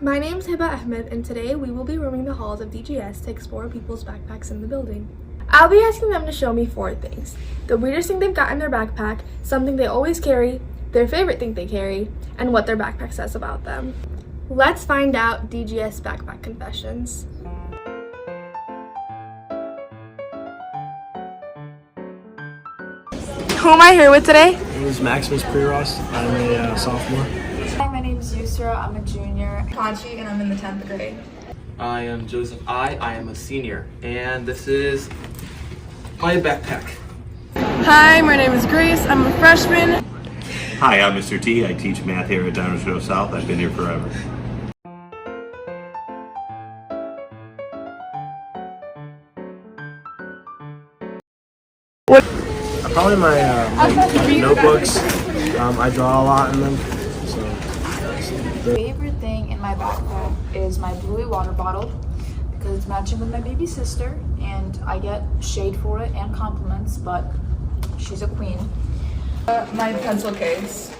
My name's Hiba and today we will be roaming the halls of DGS to explore people's backpacks in the building. I'll be asking them to show me 4 things. The weirdest thing they've got in their backpack, something they always carry, their favorite thing they carry, and what their backpack says about them. Let's find out DGS Backpack Confessions. Who am I here with today? My name is Maximus Prerost. I'm a sophomore. Hi, my name is Yusra. I'm a junior. Conchi, and I'm in the 10th grade. I am Joseph. I am a senior, and this is my backpack. Hi, my name is Grace. I'm a freshman. Hi, I'm Mr. T. I teach math here at Downers Grove South. I've been here forever. Probably my notebooks. I draw a lot in them. The favorite thing in my backpack is my bluey water bottle because it's matching with my baby sister and I get shade for it and compliments, but she's a queen. My pencil case.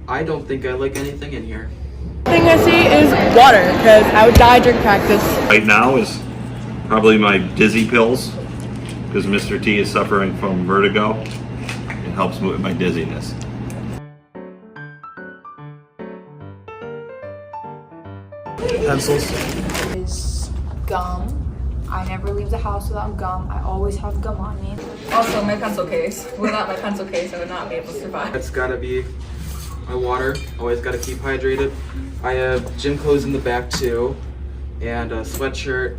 I don't think I like anything in here. The thing I see is water, because I would die during practice. Right now is probably my dizzy pills, because Mr. T is suffering from vertigo. It helps with my dizziness. Pencils. Is gum. I never leave the house without gum. I always have gum on me. Also, my pencil case. Without my pencil case, I would not be able to survive. It's gotta be my water. Always gotta keep hydrated. I have gym clothes in the back too, and a sweatshirt.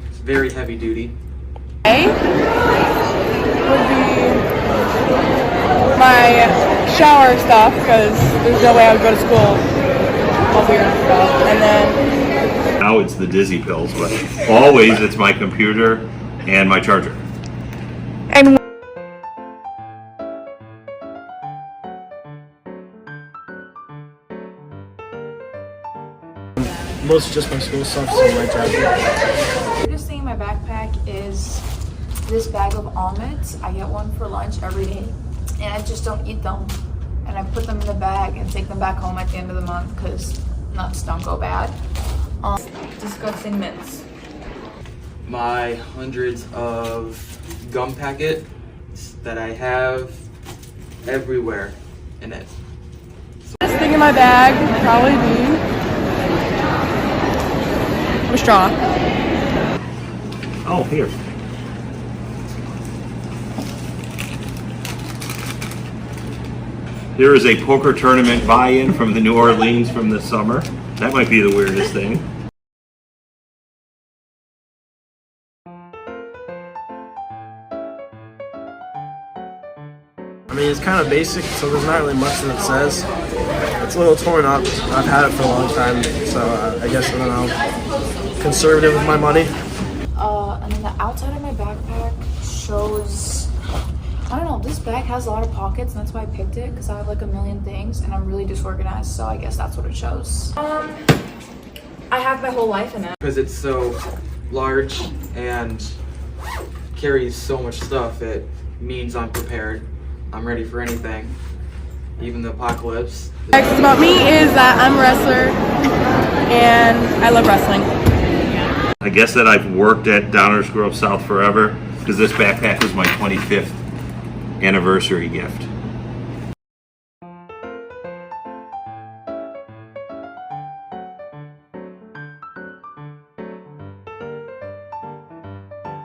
It's very heavy duty. A would be my shower stuff, because there's no way I would go to school all weird and stuff. And then Now it's the dizzy pills, but always it's my computer and my charger. and Most just my school stuff, so my jacket. The weirdest thing in my backpack is this bag of almonds. I get one for lunch every day and I just don't eat them. And I put them in the bag and take them back home at the end of the month because nuts don't go bad. Disgusting mints. My hundreds of gum packets that I have everywhere in it. this thing in my bag would probably be a straw. Oh, here. Here is a poker tournament buy-in from the New Orleans from this summer. That might be the weirdest thing. I mean, it's kind of basic, so there's not really much that it says. It's a little torn up. I've had it for a long time, so I guess, I don't know, conservative with my money. And then the outside of my backpack shows, I don't know, this bag has a lot of pockets and that's why I picked it because I have like a million things and I'm really disorganized, so I guess that's what it shows. I have my whole life in it. Because it's so large and carries so much stuff, it means I'm prepared. I'm ready for anything, even the apocalypse. Next about me is that I'm a wrestler and I love wrestling. I guess that I've worked at Downers Grove South forever, because this backpack was my 25th anniversary gift.